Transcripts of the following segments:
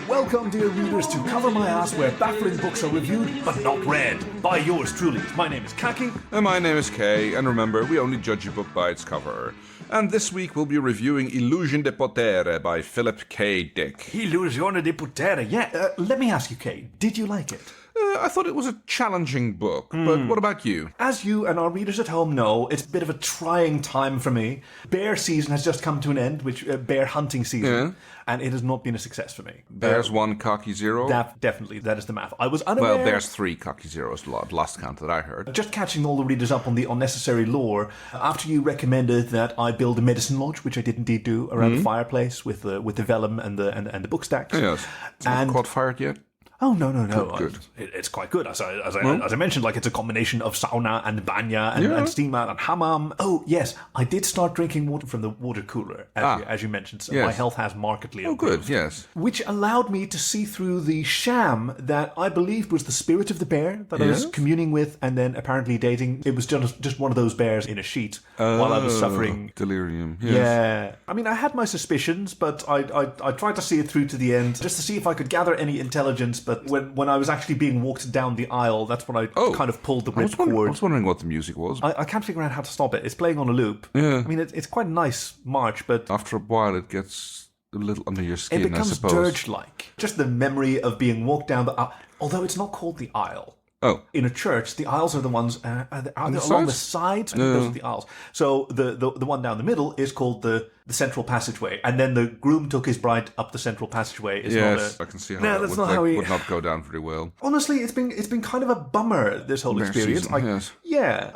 Welcome, dear readers, to Cover My Ass, where baffling books are reviewed but not read by yours truly. My name is Khaki. And my name is Kay, and remember, we only judge a book by its cover. And this week we'll be reviewing Illusione de Potere by Philip K. Dick. Illusione de Potere, yeah. Let me ask you, Kay, did you like it? I thought it was a challenging book, but what about you? As you and our readers at home know, it's a bit of a trying time for me. Bear season has just come to an end, bear hunting season, and it has not been a success for me. Bears 1, Khaki 0? Definitely, that is the math. I was unaware... Well, Bears 3, Khaki 0 is the last count that I heard. Just catching all the readers up on the unnecessary lore, after you recommended that I build a medicine lodge, which I did indeed do, around the fireplace with the vellum and the book stacks. Yes. It's not caught fired yet? Oh, no. Good. It's quite good. As I mentioned, like, it's a combination of sauna and banya and steam out and hammam. Oh, yes. I did start drinking water from the water cooler, as you mentioned. So my health has markedly improved. Oh, good, yes. Which allowed me to see through the sham that I believed was the spirit of the bear that I was communing with and then apparently dating. It was just one of those bears in a sheet while I was suffering. Delirium, yes. Yeah. I mean, I had my suspicions, but I tried to see it through to the end just to see if I could gather any intelligence. But when I was actually being walked down the aisle, that's when I kind of pulled the ripcord. I was wondering what the music was. I can't figure out how to stop it. It's playing on a loop. Yeah. I mean, it's quite a nice march, but... After a while, it gets a little under your skin, it becomes I suppose. dirge-like. Just the memory of being walked down the aisle. Although it's not called the aisle. Oh. In a church, the aisles are the ones are they along the sides. I think those are the aisles. So the one down the middle is called the central passageway, and then the groom took his bride up the central passageway. Yes, I can see how it would not go down very well. Honestly, it's been kind of a bummer, this whole experience. Season,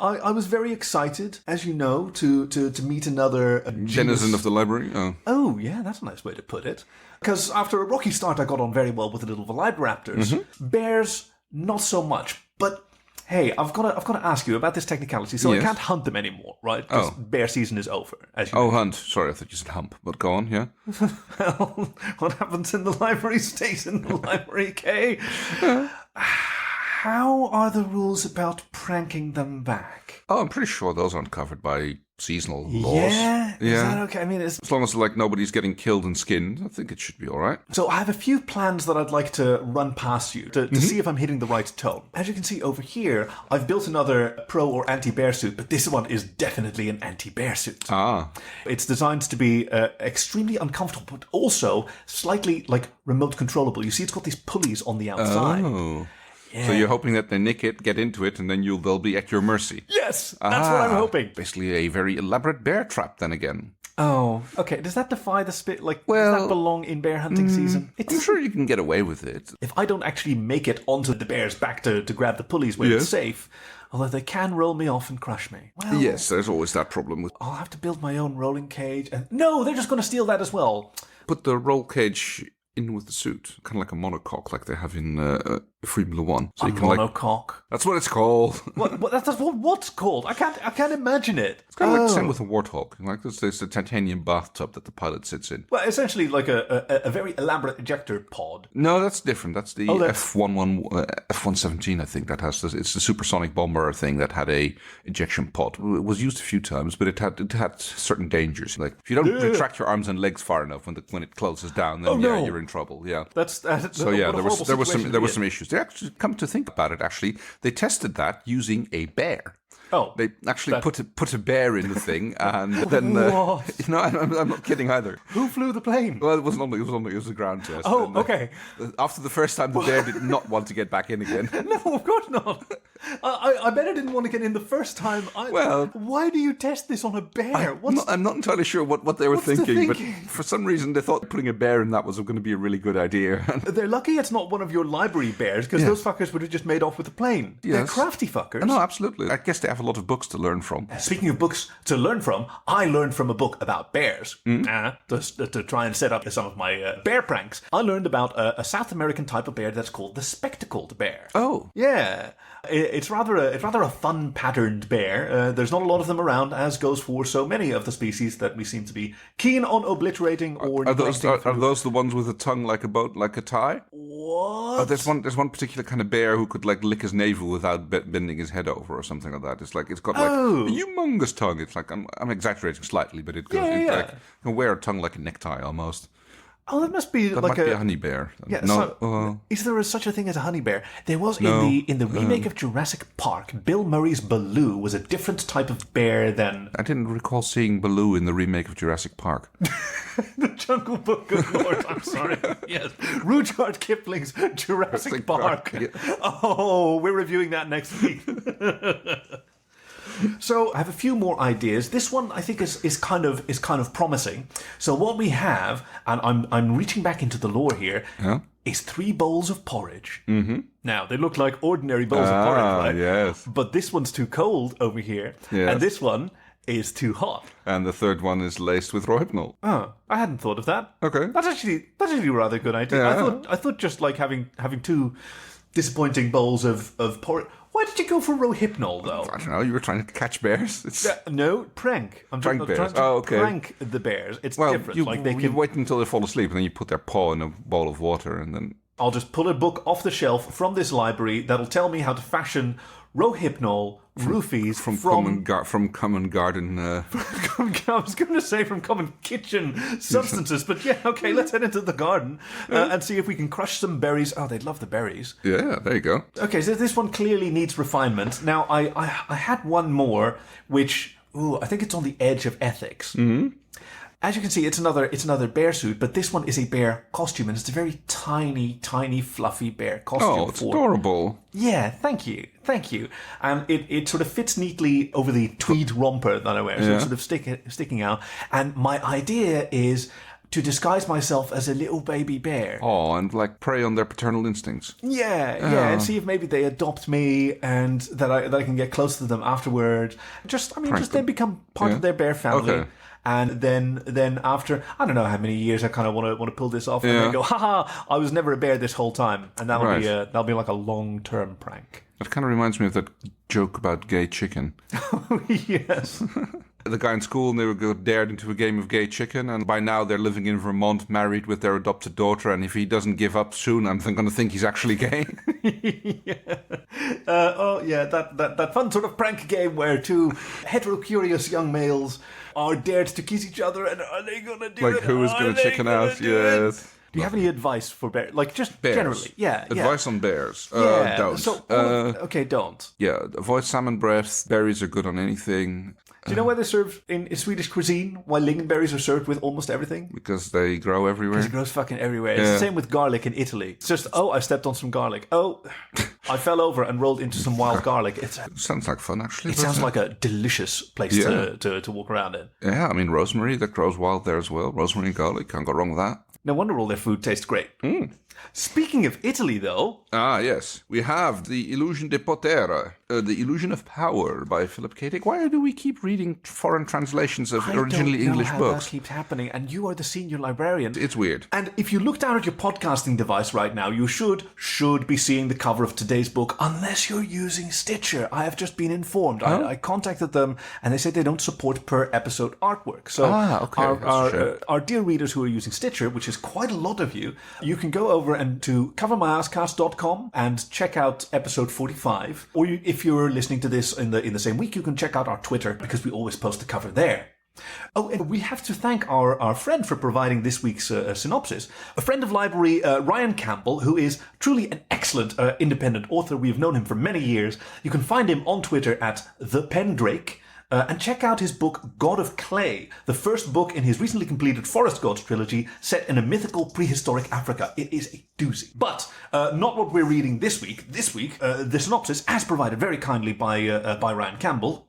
I was very excited, as you know, to meet another denizen of the library. Oh yeah, that's a nice way to put it. Because after a rocky start, I got on very well with the little velociraptors. Bears. Not so much, but hey, I've got to ask you about this technicality. So I can't hunt them anymore, right? Because bear season is over. As you know. Hunt. Sorry, I thought you said hump. But go on, yeah. Well, what happens in the library stays in the library, Kay. How are the rules about pranking them back? Oh, I'm pretty sure those aren't covered by seasonal laws. Yeah? Is that okay? I mean, as long as nobody's getting killed and skinned, I think it should be all right. So I have a few plans that I'd like to run past you to see if I'm hitting the right tone. As you can see over here, I've built another pro or anti-bear suit, but this one is definitely an anti-bear suit. It's designed to be extremely uncomfortable, but also slightly remote controllable. You see, it's got these pulleys on the outside. Oh. Yeah. So you're hoping that they nick it, get into it, and then they'll be at your mercy. Yes, that's what I'm hoping. Basically a very elaborate bear trap then again. Oh, okay. Does that defy the spirit? Does that belong in bear hunting season? I'm sure you can get away with it. If I don't actually make it onto the bear's back to grab the pulleys where it's safe, although they can roll me off and crush me. Well, yes, there's always that problem with... I'll have to build my own rolling cage. No, they're just going to steal that as well. Put the roll cage in with the suit, kind of like a monocoque, like they have in Formula 1. So a monocoque? That's what it's called. What's called? I can't imagine it. It's kind of like the same with a warthog. There's the titanium bathtub that the pilot sits in. Well, essentially like a very elaborate ejector pod. No, that's different. That's the F-117, I think, that has this. It's the supersonic bomber thing that had a ejection pod. It was used a few times, but it had certain dangers. Like if you don't retract your arms and legs far enough when it closes down, then you're in trouble. Yeah. There was some issues. They actually, come to think about it, they tested that using a bear. Oh, they actually put a bear in the thing, and then I'm not kidding either. Who flew the plane? Well, it was a ground test. Oh, and, okay. After the first time, the bear did not want to get back in again. No, of course not. I bet it didn't want to get in the first time. Why do you test this on a bear? I'm not entirely sure what they were thinking, but for some reason they thought putting a bear in that was going to be a really good idea. They're lucky it's not one of your library bears, because those fuckers would have just made off with the plane. Yes. They're crafty fuckers. No, absolutely. I guess they have a lot of books to learn from. Speaking of books to learn from, I learned from a book about bears to try and set up some of my bear pranks. I learned about a South American type of bear that's called the spectacled bear. Oh. Yeah. It's rather rather a fun patterned bear. There's not a lot of them around, as goes for so many of the species that we seem to be keen on obliterating or Are those the ones with a tongue like a boat, like a tie? What? Oh, there's one particular kind of bear who could like lick his navel without bending his head over or something like that. It's got like a humongous tongue. It's like I'm exaggerating slightly, but it goes. Like, you can wear a tongue like a necktie almost. Oh, that must be that like might be a honey bear. Yeah, no, is there such a thing as a honey bear? There was in the remake of Jurassic Park. Bill Murray's Baloo was a different type of bear than. I didn't recall seeing Baloo in the remake of Jurassic Park. The Jungle Book, good lord, I'm sorry. Yes, Rudyard Kipling's Jurassic Park. Yeah. Oh, we're reviewing that next week. So I have a few more ideas. This one I think is kind of promising. So what we have, and I'm reaching back into the lore here, is 3 bowls of porridge. Mm-hmm. Now they look like ordinary bowls of porridge, right? Yes. But this one's too cold over here, and this one is too hot. And the third one is laced with rohypnol. Oh, I hadn't thought of that. Okay, that's actually a rather good idea. Yeah. I thought just like having 2 disappointing bowls of porridge. Why did you go for rohypnol, though? I don't know. You were trying to catch bears. No, prank. I'm prank bears. Trying to prank the bears. It's different. You wait until they fall asleep, and then you put their paw in a bowl of water, and then... I'll just pull a book off the shelf from this library that'll tell me how to fashion rohypnol roofies from common garden. I was going to say from common kitchen substances, but yeah, okay, let's head into the garden and see if we can crush some berries. Oh, they'd love the berries. Yeah, there you go. Okay, so this one clearly needs refinement. Now, I had one more, which I think it's on the edge of ethics. Mm-hmm. As you can see, it's another bear suit, but this one is a bear costume, and it's a very tiny, fluffy bear costume. Oh, it's adorable. Yeah, thank you. And it sort of fits neatly over the tweed romper that I wear, so it's sort of sticking out. And my idea is to disguise myself as a little baby bear. Oh, and like prey on their paternal instincts. Yeah, and see if maybe they adopt me and that I can get close to them afterward. Just then become part of their bear family. Okay. And then after, I don't know how many years I kind of want to pull this off, and then go, haha, I was never a bear this whole time, and that'll be like a long-term prank. That kind of reminds me of that joke about gay chicken. Oh, yes. The guy in school, and they were dared into a game of gay chicken, and by now they're living in Vermont, married with their adopted daughter, and if he doesn't give up soon, I'm going to think he's actually gay. That fun sort of prank game where 2 heterocurious young males are dared to kiss each other, and are they going to do it? Like, who is going to chicken out? Yes. Do you have any advice for bears? Like, just bears. Generally. Yeah. Advice on bears. Yeah. Don't. So, don't. Yeah, avoid salmon breath. Berries are good on anything. Do you know why they're served in Swedish cuisine? Why lingonberries are served with almost everything? Because they grow everywhere. Because it grows fucking everywhere. It's the same with garlic in Italy. It's just, I stepped on some garlic. Oh, I fell over and rolled into some wild garlic. It sounds like fun, actually. It sounds like a delicious place to walk around in. Yeah, I mean, rosemary, that grows wild there as well. Rosemary and garlic, can't go wrong with that. No wonder all their food tastes great. Mm. Speaking of Italy, though... Ah, yes. We have the Illusion de Potere, The Illusion of Power by Philip K. Dick. Why do we keep reading foreign translations of originally English books? I don't know how that keeps happening, and you are the senior librarian. It's weird. And if you look down at your podcasting device right now, you should be seeing the cover of today's book, unless you're using Stitcher. I have just been informed. Oh? I contacted them, and they said they don't support per-episode artwork. So our dear readers who are using Stitcher, which is quite a lot of you, you can go over and to covermyasscast.com and check out episode 45. Or if you're listening to this in the same week, you can check out our Twitter, because we always post the cover there. Oh, and we have to thank our friend for providing this week's synopsis. A friend of library, Ryan Campbell, who is truly an excellent independent author. We have known him for many years. You can find him on Twitter at ThePendrake. And check out his book, God of Clay, the first book in his recently completed Forest Gods trilogy set in a mythical prehistoric Africa. It is a doozy. But not what we're reading this week. This week, the synopsis, as provided very kindly by Ryan Campbell.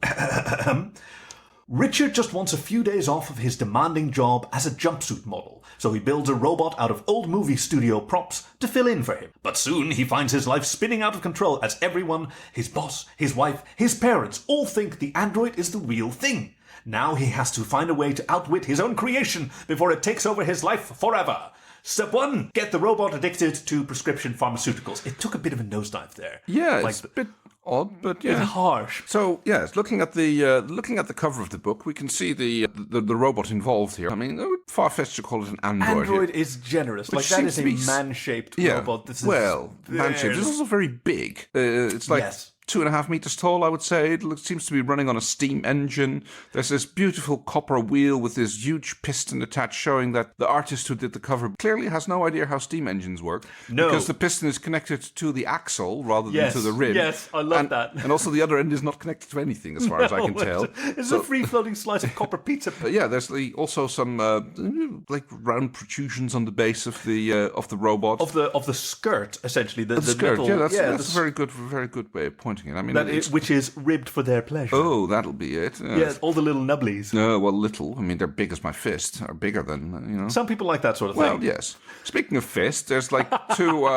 Richard just wants a few days off of his demanding job as a jumpsuit model, so he builds a robot out of old movie studio props to fill in for him. But soon he finds his life spinning out of control as everyone, his boss, his wife, his parents, all think the android is the real thing. Now he has to find a way to outwit his own creation before it takes over his life forever. Step 1, get the robot addicted to prescription pharmaceuticals. It took a bit of a nosedive there. Yeah, it's a bit odd, but yeah, it's harsh. So yes, looking at the cover of the book, we can see the robot involved here. I mean, far-fetched to call it an android. Android is generous. Like that is a man-shaped robot. This is man-shaped. It's also very big. It's like 2.5 meters tall, I would say. It seems to be running on a steam engine. There's this beautiful copper wheel with this huge piston attached, showing that the artist who did the cover clearly has no idea how steam engines work. No. Because the piston is connected to the axle rather than to the rim. Yes, I love that. And also the other end is not connected to anything, as far as I can tell. It's a free-floating slice of copper pizza. There's also some like round protrusions on the base of the robot. Of the skirt, essentially. The skirt, metal, that's a very good way of pointing it. I mean, which is ribbed for their pleasure. Oh, that'll be it. Yes, all the little nubblies. Little. I mean, they're big as my fist, or bigger than, Some people like that sort of thing. Well, yes. Speaking of fist, there's like two.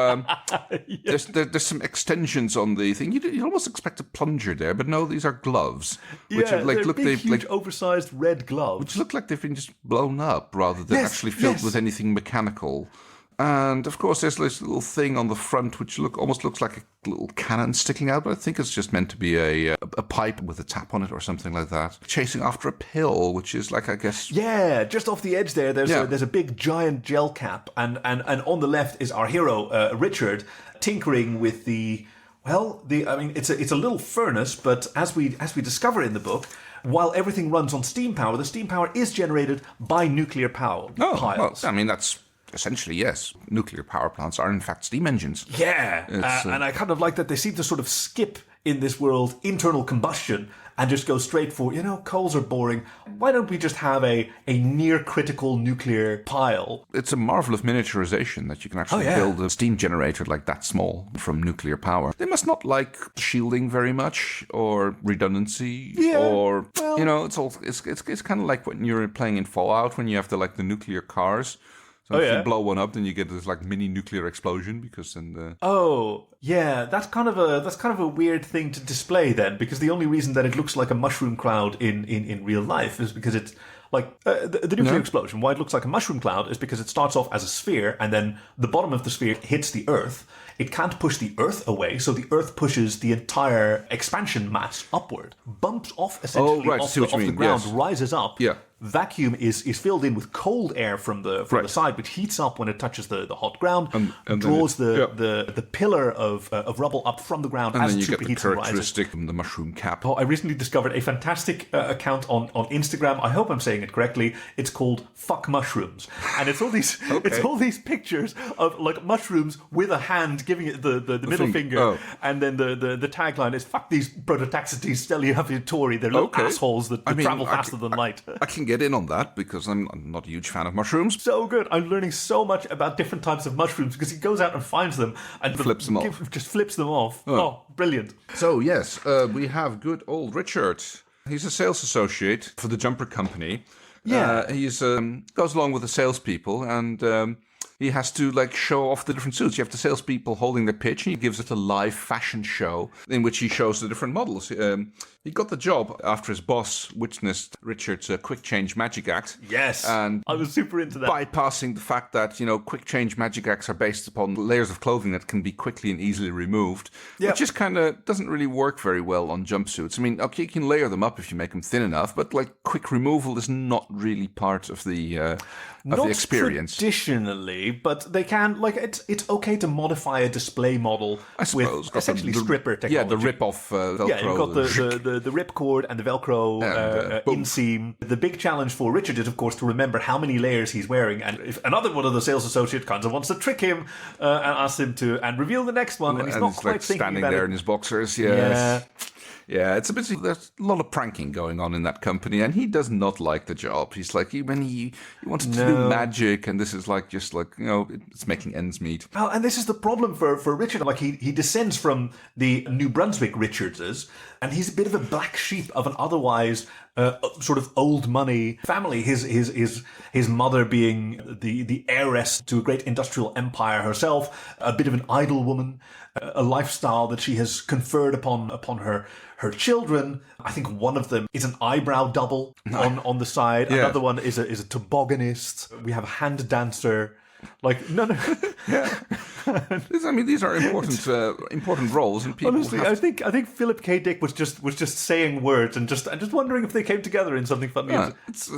There's some extensions on the thing. You almost expect a plunger there, but no, these are gloves. Which are, they're big, huge, oversized red gloves, which look like they've been just blown up rather than actually filled with anything mechanical. And of course, there's this little thing on the front which almost looks like a little cannon sticking out, but I think it's just meant to be a pipe with a tap on it or something like that. Chasing after a pill, which is like, I guess... Yeah, just off the edge there, there's a big giant gel cap, and on the left is our hero, Richard, tinkering with it's a little furnace, but as we discover in the book, while everything runs on steam power, the steam power is generated by nuclear power piles. Well, I mean, that's... Essentially, yes. Nuclear power plants are, in fact, steam engines. Yeah, and I kind of like that they seem to sort of skip, in this world, internal combustion and just go straight for, coals are boring. Why don't we just have a near-critical nuclear pile? It's a marvel of miniaturization that you can actually build a steam generator like that small from nuclear power. They must not like shielding very much, or redundancy, or, it's kind of like when you're playing in Fallout, when you have the nuclear cars. So if you blow one up, then you get this mini nuclear explosion because then that's kind of a weird thing to display then, because the only reason that it looks like a mushroom cloud in real life is because it's like the nuclear explosion. Why it looks like a mushroom cloud is because it starts off as a sphere, and then the bottom of the sphere hits the Earth. It can't push the Earth away, so the Earth pushes the entire expansion mass upward, bumps off essentially off the ground, rises up. Yeah. Vacuum is filled in with cold air from the side, which heats up when it touches the hot ground, and draws the pillar of rubble up from the ground as it superheats and rises. And then you get the characteristic from the mushroom cap. Oh, I recently discovered a fantastic account on Instagram. I hope I'm saying it correctly. It's called Fuck Mushrooms, and it's all these it's all these pictures of mushrooms with a hand giving it the middle finger, and then the tagline is "Fuck these prototaxities stelliaviatori. They're little assholes that travel faster than light." I can get in on that because I'm not a huge fan of mushrooms. So good. I'm learning so much about different types of mushrooms because he goes out and finds them and flips them off. Just flips them off. Oh, brilliant. So yes, we have good old Richard. He's a sales associate for the jumper company. Yeah. He's goes along with the salespeople, and he has to show off the different suits. You have the salespeople holding their pitch, and he gives it a live fashion show in which he shows the different models. He got the job after his boss witnessed Richard's quick change magic act. Yes, and I was super into that. Bypassing the fact that quick change magic acts are based upon layers of clothing that can be quickly and easily removed, which just kind of doesn't really work very well on jumpsuits. I mean, okay, you can layer them up if you make them thin enough, but quick removal is not really part of the experience. Traditionally, but they can it's okay to modify a display model with essentially stripper technology. Yeah, the rip-off Velcro. Yeah, you've got the ripcord and the Velcro inseam. The big challenge for Richard is, of course, to remember how many layers he's wearing, and if another one of the sales associate kind of wants to trick him and ask him to reveal the next one, and he's not quite thinking standing about there it. in his boxers. Yes. Yeah, it's a bit. There's a lot of pranking going on in that company, and he does not like the job. He's like, he wanted to do magic, and this is it's making ends meet. Well, and this is the problem for Richard. He descends from the New Brunswick Richardses, and he's a bit of a black sheep of an otherwise sort of old money family. His mother being the heiress to a great industrial empire herself, a bit of an idle woman, a lifestyle that she has conferred upon her children. I think one of them is an eyebrow double on the side. Yeah. Another one is a tobogganist. We have a hand dancer. Like, no. I mean, these are important roles, and people. Honestly, I think Philip K. Dick was just saying words, and I'm just wondering if they came together in something funny. Yeah, it's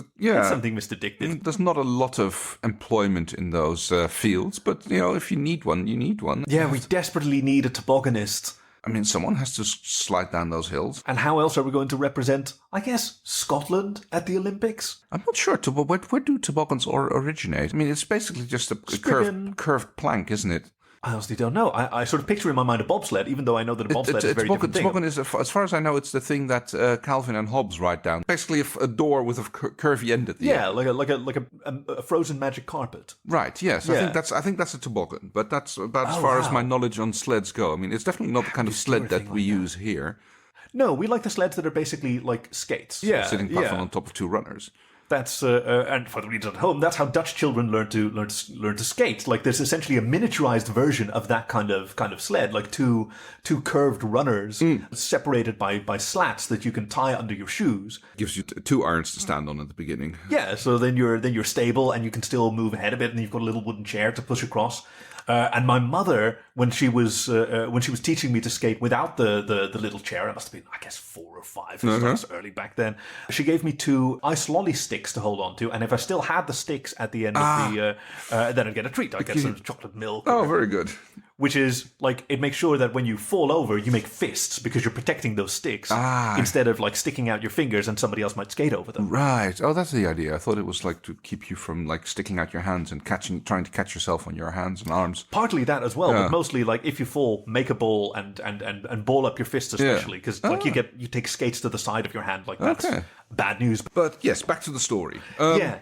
something Mr. Dick did. There's not a lot of employment in those fields, but if you need one, you need one. Yeah, we desperately need a tobogganist. I mean, someone has to slide down those hills. And how else are we going to represent, I guess, Scotland at the Olympics? I'm not sure. Where do toboggans originate? I mean, it's basically just a curved plank, isn't it? I honestly don't know. I sort of picture in my mind a bobsled, even though I know that a bobsled is a very different thing. Toboggan is, as far as I know, it's the thing that Calvin and Hobbes write down. Basically, a door with a curvy end at the end. Yeah, like a frozen magic carpet. Right. Yes. Yeah. I think that's a toboggan, but that's about as far as my knowledge on sleds go. I mean, it's definitely not the kind of sled that we use here. No, we like the sleds that are basically like skates. Yeah, sitting platform on top of two runners. That's and for the readers at home, that's how Dutch children learn to skate. Like there's essentially a miniaturized version of that kind of sled, like two curved runners separated by slats that you can tie under your shoes. Gives you two irons to stand on at the beginning. Yeah, so then you're stable and you can still move ahead a bit, and you've got a little wooden chair to push across. And my mother, when she was teaching me to skate without the little chair, I must have been, I guess, 4 or 5. It was early back then. She gave me 2 ice lolly sticks to hold on to, and if I still had the sticks at the end of the, then I'd get a treat. I'd get some chocolate milk. Oh, very good. Which is, like, it makes sure that when you fall over, you make fists because you're protecting those sticks instead of, like, sticking out your fingers and somebody else might skate over them. Right. Oh, that's the idea. I thought it was, like, to keep you from, like, sticking out your hands and trying to catch yourself on your hands and arms. Partly that as well, but mostly, like, if you fall, make a ball and ball up your fists especially, because, like, you take skates to the side of your hand, like, that's bad news. But, yes, back to the story.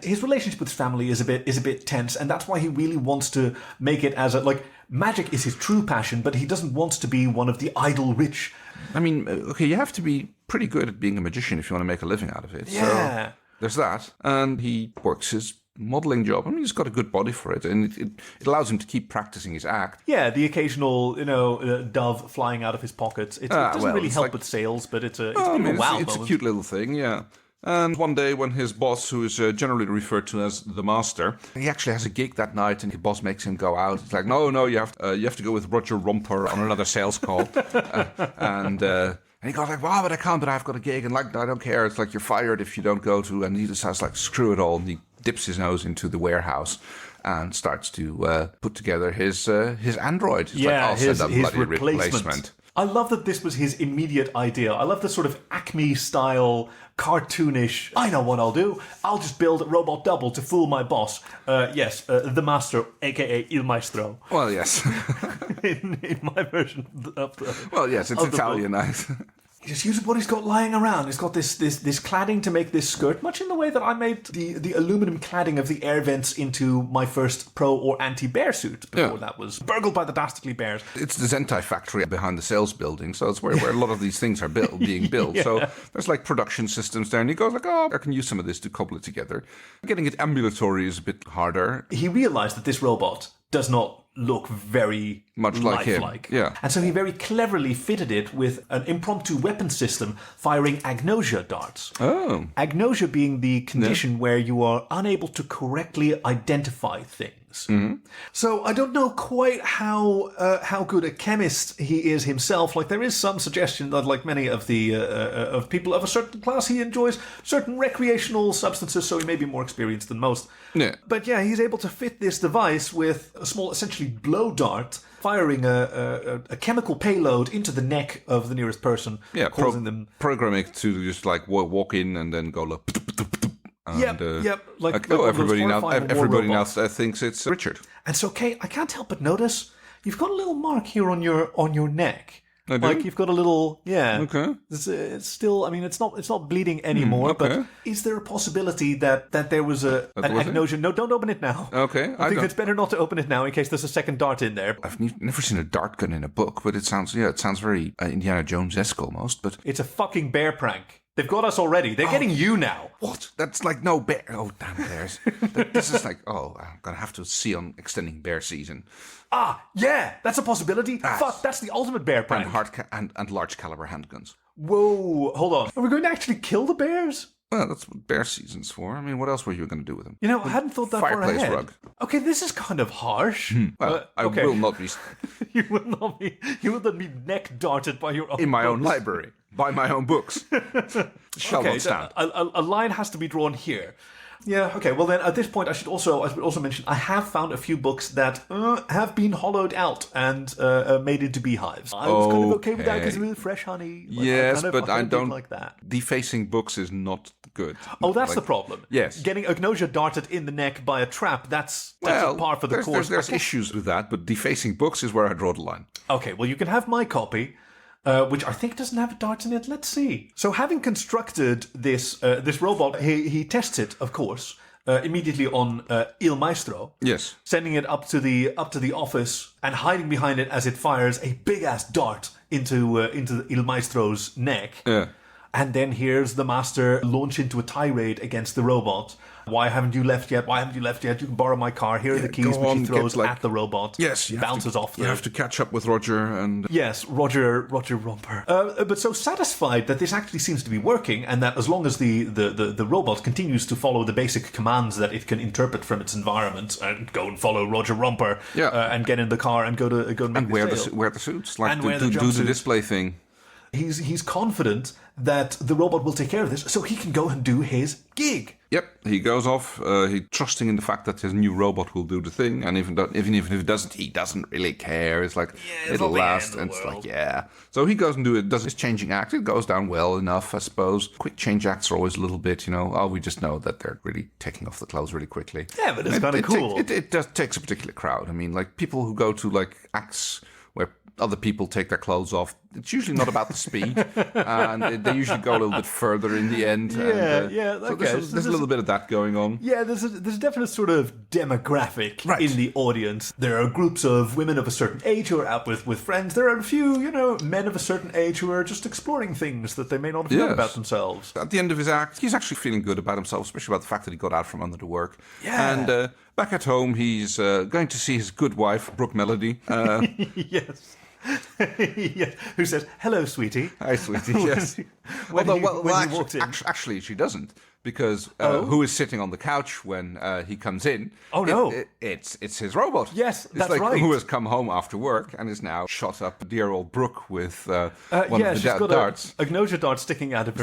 His relationship with his family is a bit tense, and that's why he really wants to make it as a, like, magic is his true passion, but he doesn't want to be one of the idle rich. I mean, okay, you have to be pretty good at being a magician if you want to make a living out of it. Yeah. So there's that. And he works his modelling job. I mean, he's got a good body for it, and it allows him to keep practicing his act. Yeah, the occasional, dove flying out of his pockets. It doesn't really help with sales, but it's a wow It's moment. A cute little thing, yeah. And one day when his boss, who is generally referred to as the master, he actually has a gig that night, and his boss makes him go out. It's like, no, you have to go with Roger Romper on another sales call. And he goes like, wow, but I can't, but I've got a gig, and like, I don't care. It's like, you're fired if you don't go to, and he decides like, screw it all, and he dips his nose into the warehouse and starts to put together his android. It's I'll send a bloody replacement. I love that this was his immediate idea. I love the sort of Acme-style, cartoonish, I know what I'll do. I'll just build a robot double to fool my boss. The master, a.k.a. Il Maestro. Well, yes. in my version of the... Well, yes, it's Italian. He just uses what he's got lying around. He's got this cladding to make this skirt, much in the way that I made the aluminum cladding of the air vents into my first pro or anti-bear suit before that was burgled by the dastardly bears. It's the Zentai factory behind the sales building, so it's where a lot of these things are being built. So there's like production systems there, and he goes like, oh, I can use some of this to cobble it together. Getting it ambulatory is a bit harder. He realized that this robot does not look very much like him. Yeah. And so he very cleverly fitted it with an impromptu weapon system firing agnosia darts. Oh. Agnosia being the condition where you are unable to correctly identify things. Mm-hmm. So I don't know quite how good a chemist he is himself. Like, there is some suggestion that, like many of the of people of a certain class, he enjoys certain recreational substances, so he may be more experienced than most. Yeah. But yeah, he's able to fit this device with a small, essentially blow dart, firing a chemical payload into the neck of the nearest person, causing them... Programming to just like walk in and then go like... And, yep. Like everybody now thinks it's Richard. And so, Kate, I can't help but notice you've got a little mark here on your neck. I do? Like you've got a little, Okay. It's still, I mean, it's not bleeding anymore. Okay. But is there a possibility that there was an agnosia? No, don't open it now. Okay. I think it's better not to open it now in case there's a second dart in there. I've never seen a dart gun in a book, but it sounds very Indiana Jones-esque almost. But it's a fucking bear prank. They've got us already. They're getting you now. What? That's like no bear. Oh, damn bears. This is like, I'm going to have to see on extending bear season. Yeah, that's a possibility. Fuck, that's the ultimate bear prank. And large caliber handguns. Whoa, hold on. Are we going to actually kill the bears? Well, that's what bear season's for. I mean, what else were you going to do with him? You know, I hadn't thought that far ahead. Fireplace rug. Okay, this is kind of harsh. Well, okay. I will not be... You will not be neck darted by your own in my books. own library. By my own books. Shall not stand. A line has to be drawn here. Yeah, okay, well then at this point I should also mention I have found a few books that have been hollowed out and made into beehives. I was kind of okay with that because it was fresh honey. Yes, but I don't like that. Defacing books is not good. Oh, that's the problem. Yes. Getting agnosia darted in the neck by a trap, that's a par for the course. There's issues with that, but defacing books is where I draw the line. Okay, well you can have my copy. Which I think doesn't have a dart in it. Let's see. So, having constructed this robot, he tests it, of course, immediately on Il Maestro. Yes. Sending it up to the office and hiding behind it as it fires a big ass dart into Il Maestro's neck. Yeah. And then here's the master launch into a tirade against the robot. Why haven't you left yet? Why haven't you left yet? You can borrow my car. Here are the keys, which he throws at the robot. Yes, bounces off. You have to catch up with Roger and... Yes, Roger Romper. But so satisfied that this actually seems to be working, and that as long as the robot continues to follow the basic commands that it can interpret from its environment, and go and follow Roger Romper, and get in the car and go and make wear the suits, like do the display thing. He's confident that the robot will take care of this, so he can go and do his gig. Yep, he goes off, he trusting in the fact that his new robot will do the thing, and even if it doesn't, he doesn't really care. It's like, it'll last, and it's like, yeah. So he goes and does his changing act. It goes down well enough, I suppose. Quick change acts are always a little bit, we just know that they're really taking off the clothes really quickly. Yeah, but it's kind of cool. It does takes a particular crowd. I mean, like, people who go to, like, acts where other people take their clothes off, it's usually not about the speed, and they usually go a little bit further in the end. So there's a little bit of that going on. Yeah, there's a definite sort of demographic in the audience. There are groups of women of a certain age who are out with friends. There are a few, men of a certain age who are just exploring things that they may not have known about themselves. At the end of his act, he's actually feeling good about himself, especially about the fact that he got out from under the work. Yeah. And back at home, he's going to see his good wife, Brooke Melody. Yes. Yes. Who says, "Hello, sweetie." Hi, sweetie. Yes. Actually, she doesn't, because who is sitting on the couch when he comes in? Oh no! It's his robot. Yes, that's like right. Who has come home after work and is now shot up dear old Brooke with one of the she's got darts. A agnosia dart sticking out of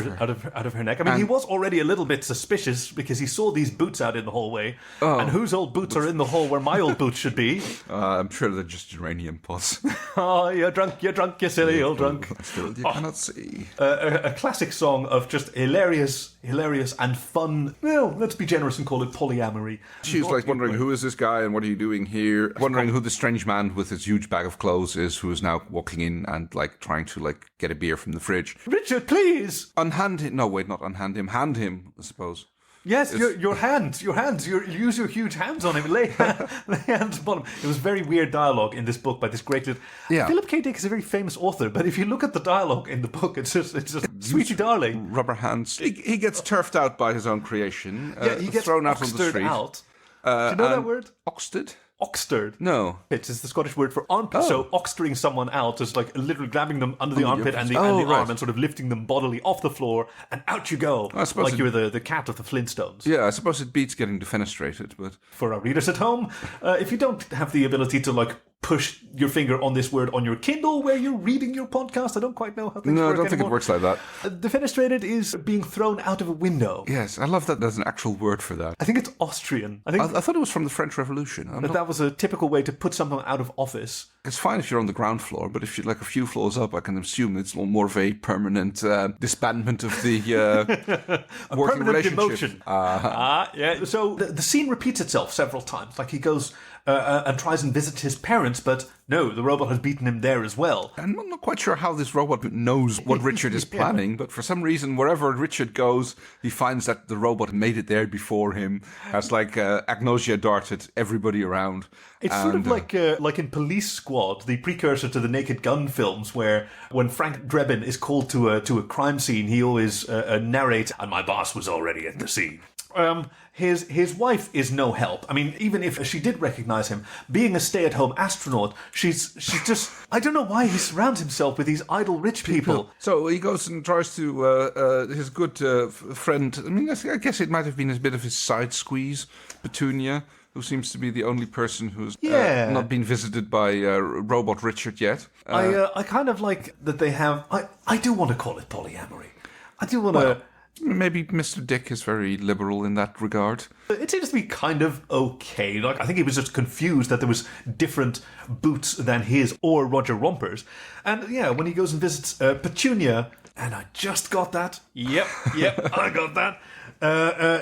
her neck. I mean, he was already a little bit suspicious because he saw these boots out in the hallway, and whose old boots are in the hall where my old boots should be? I'm sure they're just uranium pods. Oh, you're drunk, you silly old drunk. Still, you cannot see. A classic song of just hilarious and fun. Well, let's be generous and call it polyamory. She's like wondering, who is this guy and what are you doing here? Wondering who the strange man with his huge bag of clothes is, who is now walking in and like trying to like get a beer from the fridge. Richard, please! Unhand him. No, wait, not unhand him. Hand him, I suppose. Yes, your hands. Use your huge hands on him. Lay hands upon him. It was very weird dialogue in this book by this great... Philip K. Dick is a very famous author, but if you look at the dialogue in the book, it's just sweetie darling. Rubber hands. He gets turfed out by his own creation. He gets thrown out on the street. Out. Do you know that word? Oxted? Oxtered. No. It's the Scottish word for armpit. So oxtering someone out is like literally grabbing them under the armpit and the arm and sort of lifting them bodily off the floor, and out you go. I suppose like you're the cat of the Flintstones. Yeah, I suppose it beats getting defenestrated, but... For our readers at home, if you don't have the ability to like push your finger on this word on your Kindle where you're reading your podcast, I don't quite know how things work No, I don't anymore. think it works like that. Defenestrated is being thrown out of a window. Yes, I love that there's an actual word for that. I think it's Austrian. I thought it was from the French Revolution. That was a typical way to put someone out of office. It's fine if you're on the ground floor, but if you're like a few floors up, I can assume it's more of a permanent disbandment of the working relationship. Demotion. So the scene repeats itself several times. Like he goes and tries and visits his parents, but no, the robot has beaten him there as well. And I'm not quite sure how this robot knows what Richard is planning, but for some reason, wherever Richard goes, he finds that the robot made it there before him, has like agnosia darted everybody around. It's sort of like in Police Squad, the precursor to the Naked Gun films, where when Frank Drebin is called to a crime scene, he always narrates, "And my boss was already at the scene." His wife is no help. I mean, even if she did recognize him, being a stay-at-home astronaut, she's just... I don't know why he surrounds himself with these idle rich people. So he goes and tries to... his good friend... I mean, I guess it might have been a bit of his side squeeze, Petunia, who seems to be the only person who's not been visited by Robot Richard yet. I kind of like that they have... I do want to call it polyamory. I do want to... Maybe Mr. Dick is very liberal in that regard. It seems to be kind of okay. Like, I think he was just confused that there was different boots than his or Roger Romper's. And yeah, when he goes and visits Petunia, and I just got that. Yep, I got that.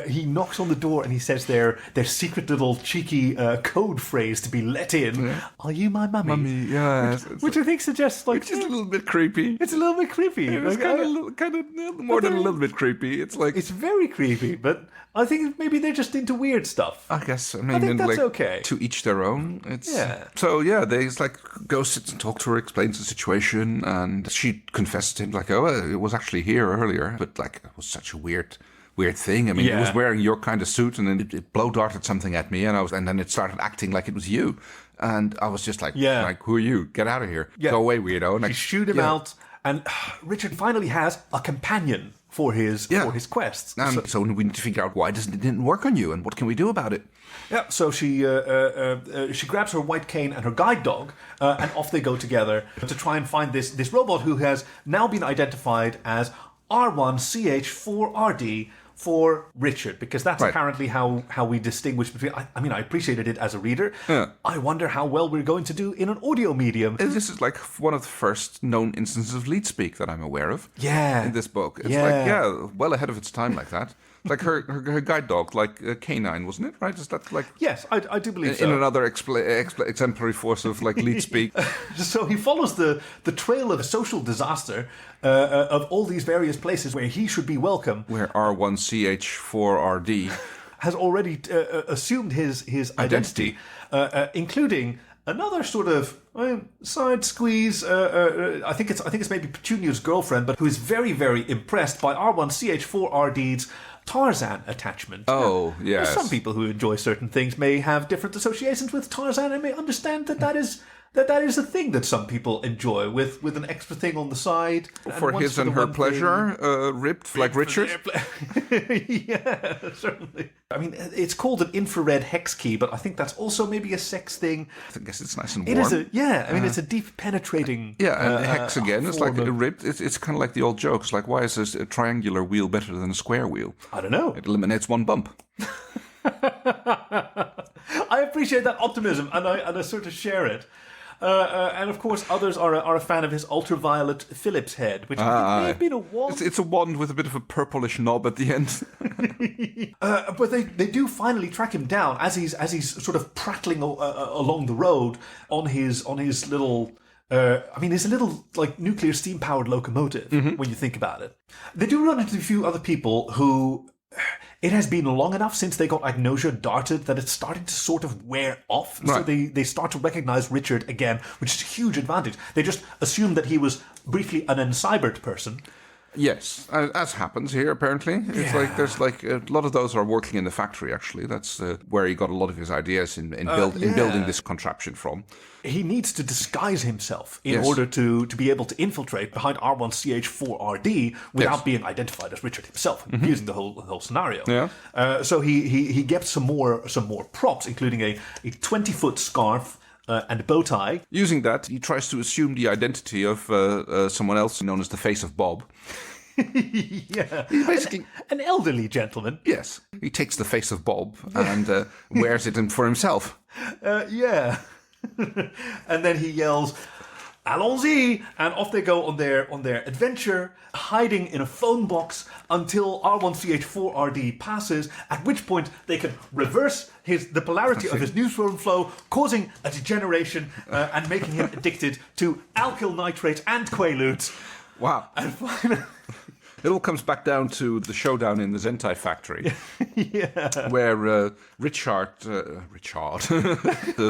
He knocks on the door and he says their secret little cheeky code phrase to be let in. Yeah. Are you my mummy? Mummy, yes. Which I think suggests like... Which is a little bit creepy. It's a little bit creepy. It's kind of more than a little bit creepy. It's like... It's very creepy, but I think maybe they're just into weird stuff. I guess. I mean, I think that's like, okay. To each their own. It's, yeah. So, yeah, they like go sit and talk to her, explains the situation, and she confesses to him, like, oh, it was actually here earlier, but like, it was such a weird thing. I mean, he was wearing your kind of suit, and then it blow darted something at me, and then it started acting like it was you, and I was just like, who are you? Get out of here! Go away, weirdo! And you shoot him out, and Richard finally has a companion for his quests. And so we need to figure out why it didn't work on you, and what can we do about it? Yeah, so she grabs her white cane and her guide dog, and off they go together to try and find this robot who has now been identified as R1CH4RD for Richard, because that's apparently how we distinguish between... I mean, I appreciated it as a reader. Yeah. I wonder how well we're going to do in an audio medium. This is like one of the first known instances of lead speak that I'm aware of. Yeah. In this book. It's like, well ahead of its time like that. Like her guide dog, like canine, wasn't it? Right? Is that like... Yes, I do believe so. In another exemplary force of like lead speak. So he follows the trail of a social disaster of all these various places where he should be welcome. Where R1CH4RD has already assumed his identity, including another sort of side squeeze. I think it's maybe Petunia's girlfriend, but who is very, very impressed by R1CH4RD's Tarzan attachment. Oh, yes. Some people who enjoy certain things may have different associations with Tarzan and may understand that is a thing that some people enjoy, with an extra thing on the side. For his and her pleasure, ripped like Richard? Yeah, certainly. I mean, it's called an infrared hex key, but I think that's also maybe a sex thing. I guess it's nice and warm. It's a deep penetrating and hex again, it's like a ripped. It's kind of like the old jokes, like, why is a triangular wheel better than a square wheel? I don't know. It eliminates one bump. I appreciate that optimism, and I sort of share it. And of course, others are a fan of his ultraviolet Phillips head, which may have been a wand. It's a wand with a bit of a purplish knob at the end. But they do finally track him down as he's sort of prattling along the road on his little. It's a little like nuclear steam powered locomotive when you think about it. They do run into a few other people who. It has been long enough since they got agnosia darted that it's starting to sort of wear off. Right. So they start to recognize Richard again, which is a huge advantage. They just assumed that he was briefly an encybert person. Yes, as happens here, apparently. It's like there's like a lot of those are working in the factory, actually. That's where he got a lot of his ideas in building this contraption from. He needs to disguise himself in order to be able to infiltrate behind R1CH4RD without being identified as Richard himself, using the whole scenario. Yeah. So he gets some more props, including a 20-foot scarf, and a bow tie. Using that, he tries to assume the identity of someone else known as the face of Bob. Yeah. He's basically an elderly gentleman. Yes. He takes the face of Bob and wears it for himself. Yeah. And then he yells, "Allons-y!" And off they go on their adventure, hiding in a phone box until R1CH4RD passes, at which point they can reverse the polarity of his neutron flow, causing a degeneration and making him addicted to alkyl nitrate and quaaludes. Wow. And finally... It all comes back down to the showdown in the Zentai factory. Yeah. Where Richard,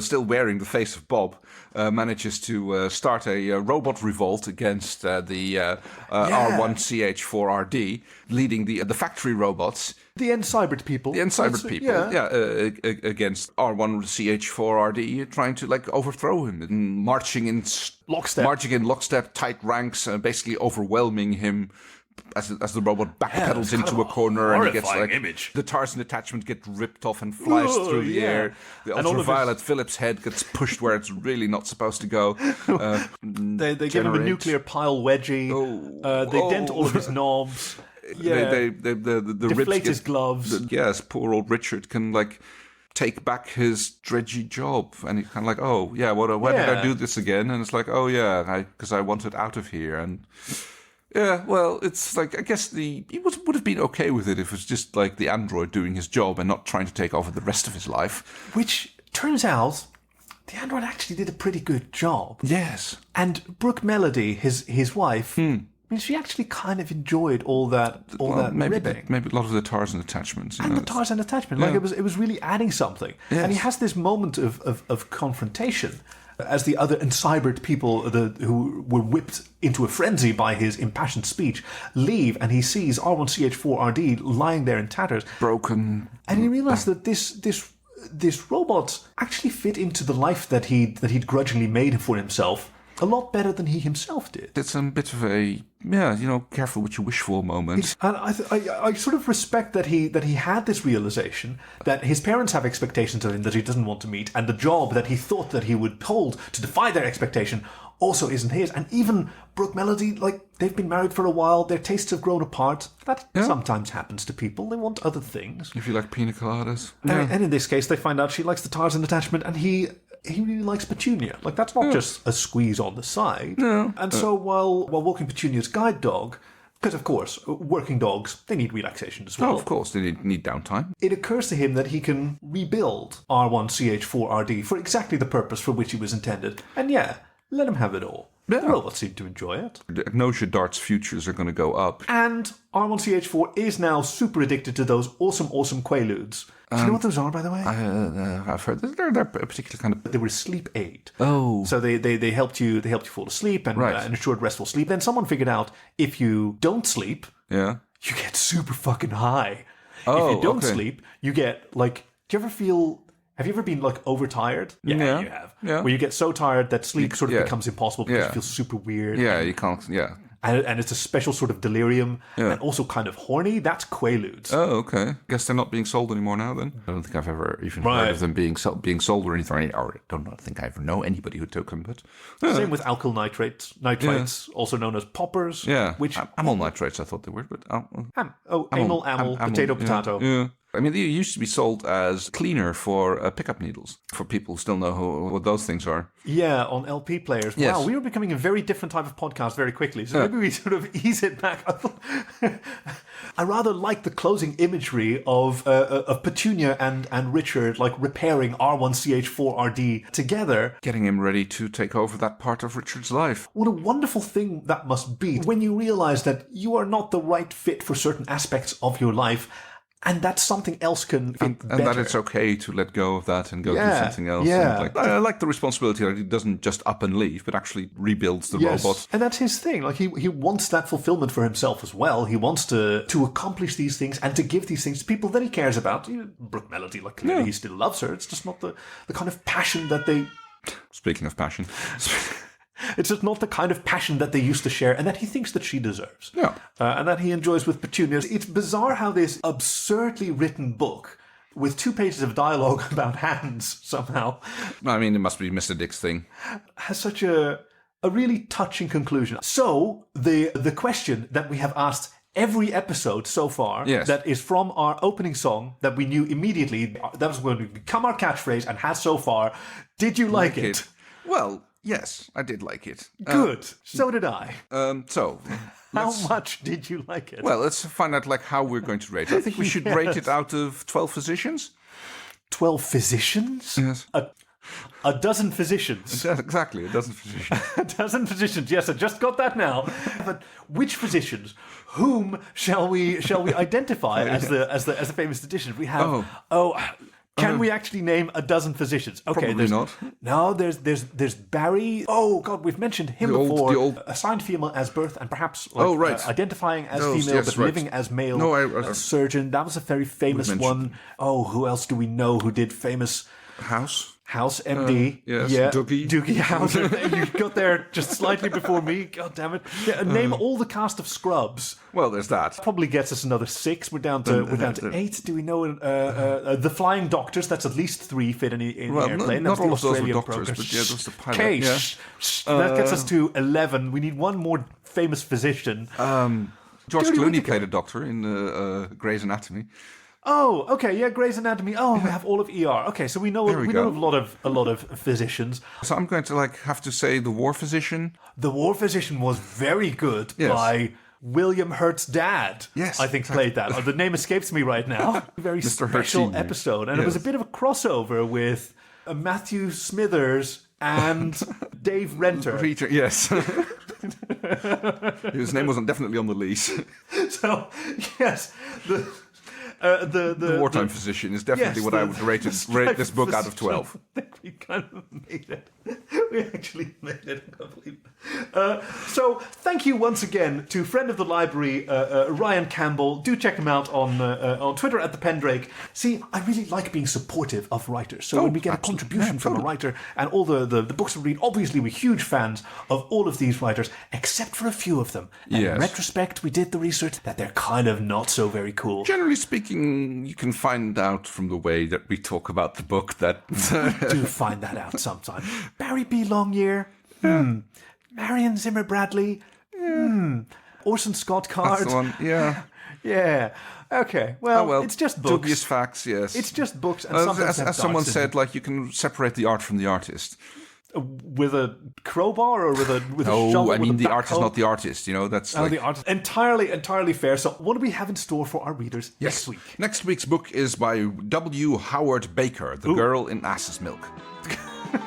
still wearing the face of Bob, manages to start a robot revolt against the R1CH4RD, leading the factory robots. The N-Cybert people. The N-Cybert people, against R1CH4RD, trying to overthrow him and marching in lockstep, tight ranks, basically overwhelming him. As the robot backpedals into a corner and he gets the Tarzan attachment gets ripped off and flies through the air. The ultraviolet Phillips head gets pushed where it's really not supposed to go. They give him a nuclear pile wedgie. They dent all of his knobs. Yeah, the deflate his gloves. Yes, poor old Richard can take back his dredgy job, and he's kind of why did I do this again? And it's because I wanted out of here. And yeah, well, it's I guess he would have been okay with it if it was just the android doing his job and not trying to take over the rest of his life. Which turns out the android actually did a pretty good job. Yes. And Brooke Melody, his wife, she actually kind of enjoyed all that ribbing. Maybe a lot of the Tarzan attachments. The Tarzan attachment. It was really adding something. Yes. And he has this moment of confrontation as the other N-Cybert people who were whipped into a frenzy by his impassioned speech leave, and he sees R1CH4RD lying there in tatters. Broken. And he realized that this robot actually fit into the life that he'd grudgingly made for himself a lot better than he himself did. It's a bit of a careful what you wish for moment. And I sort of respect that he had this realization that his parents have expectations of him that he doesn't want to meet, and the job that he thought that he would hold to defy their expectation also isn't his. And even Brooke Melody, they've been married for a while, their tastes have grown apart. That sometimes happens to people. They want other things. If you like pina coladas. And in this case, they find out she likes the Tarzan attachment, and he really likes Petunia. That's not just a squeeze on the side. No. And so while walking Petunia's guide dog, because of course, working dogs, they need relaxation as well. Oh, of course, they need downtime. It occurs to him that he can rebuild R1CH4RD for exactly the purpose for which he was intended. And let him have it all. The robots seem to enjoy it. Agnosia Dart's futures are going to go up. And R1CH4 is now super addicted to those awesome Quaaludes. Do you know what those are, by the way? I've heard they're a particular kind of. They were a sleep aid. Oh, so they helped you fall asleep and ensured restful sleep. Then someone figured out if you don't sleep, you get super fucking high. If you don't sleep, you get do you ever feel? Have you ever been overtired? Yeah, you have. Yeah. Where you get so tired that sleep sort of becomes impossible because you feel super weird. Yeah, you can't. Yeah. And it's a special sort of delirium and also kind of horny. That's Quaaludes. Oh, okay. Guess they're not being sold anymore now then. I don't think I've ever even heard of them being sold or anything. Or I don't think I ever know anybody who took them. But same with alkyl nitrites, also known as poppers. Yeah. Which amyl nitrates, I thought they were, but amyl, potato. Yeah. I mean, they used to be sold as cleaner for pickup needles, for people who still know what those things are. Yeah, on LP players. Yes. Wow, we were becoming a very different type of podcast very quickly, so maybe we sort of ease it back. I rather like the closing imagery of Petunia and Richard repairing R1CH4RD together. Getting him ready to take over that part of Richard's life. What a wonderful thing that must be when you realize that you are not the right fit for certain aspects of your life, and that something else can fit better. And that it's okay to let go of that and go do something else. Yeah. And I like the responsibility that he doesn't just up and leave, but actually rebuilds the robot. And that's his thing. He wants that fulfillment for himself as well. He wants to accomplish these things and to give these things to people that he cares about. Brooke Melody, clearly he still loves her. It's just not the kind of passion that they... Speaking of passion... It's just not the kind of passion that they used to share and that he thinks that she deserves. Yeah. And that he enjoys with Petunia. It's bizarre how this absurdly written book, with 2 pages of dialogue about hands somehow... I mean, it must be Mr. Dick's thing. ...has such a really touching conclusion. So, the question that we have asked every episode so far, that is from our opening song that we knew immediately, that was going to become our catchphrase and has so far, did you like it? Well... Yes, I did like it. Good. So did I. How much did you like it? Well, let's find out how we're going to rate it. I think we should rate it out of 12 physicians. 12 physicians? Yes. A dozen physicians. Exactly, a dozen physicians. A dozen physicians. Yes, I just got that now. But which physicians? Whom shall we identify as the famous physicians? We have. Can we actually name a dozen physicians? Okay, Probably not. No, there's Barry. Oh God, we've mentioned him before. Assigned female as birth, and perhaps identifying as female but living as male. No, a surgeon. That was a very famous one. Oh, who else do we know who did famous? House, MD. Yes, yeah. Doogie Hauser. You got there just slightly before me. God damn it. Yeah, name all the cast of Scrubs. Well, there's that. Probably gets us another 6. We're down to 8. Do we know the Flying Doctors? That's at least 3 fit in the airplane. Not all of those were Australian doctors, broker. but yeah, there was the pilot. Okay, yeah. That gets us to 11. We need one more famous physician. George Clooney played a doctor in Grey's Anatomy. Oh, okay, yeah, Grey's Anatomy. Oh, we have all of ER. Okay, so we know a lot of physicians. So I'm going to have to say The War Physician. The War Physician was very good by William Hurt's dad. Yes, I think played that. The name escapes me right now. Very special episode, and it was a bit of a crossover with Matthew Smithers and Dave Renter. Yes. His name wasn't definitely on the lease. So, yes, the wartime physician is definitely what I would rate this book out of 12. I think we kind of made it. We actually made it. I can't believe it. So thank you once again to friend of the library, Ryan Campbell. Do check him out on Twitter at the Pendrake. See, I really like being supportive of writers. So when we get a contribution from a writer and all the books we read, obviously we're huge fans of all of these writers, except for a few of them. And in retrospect, we did the research that they're kind of not so very cool. Generally speaking, you can find out from the way that we talk about the book that... do find that out sometime. Barry B. Longyear. Marion Zimmer Bradley. Orson Scott Card. That's the one, yeah. Yeah. Okay. Well, it's just books. Dubious facts, yes. It's just books. And as someone said, you can separate the art from the artist. With a crowbar or with a shovel? No, I mean the art is not the artist. That's the artist. Entirely fair. So, what do we have in store for our readers next week? Next week's book is by W. Howard Baker, The Girl in Ass's Milk. And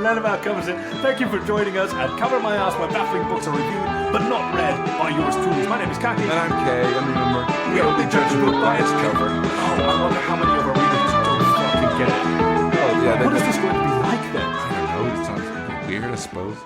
that about covers it. Thank you for joining us at Cover My Ass, where baffling books are reviewed, but not read by yours truly. My name is Khaki. And I'm Kay, and remember, we only judge a book by its cover. Oh, I wonder how many of our readers don't fucking get it. Oh, yeah. What is this going to be like then? I don't know. It sounds a bit weird, I suppose.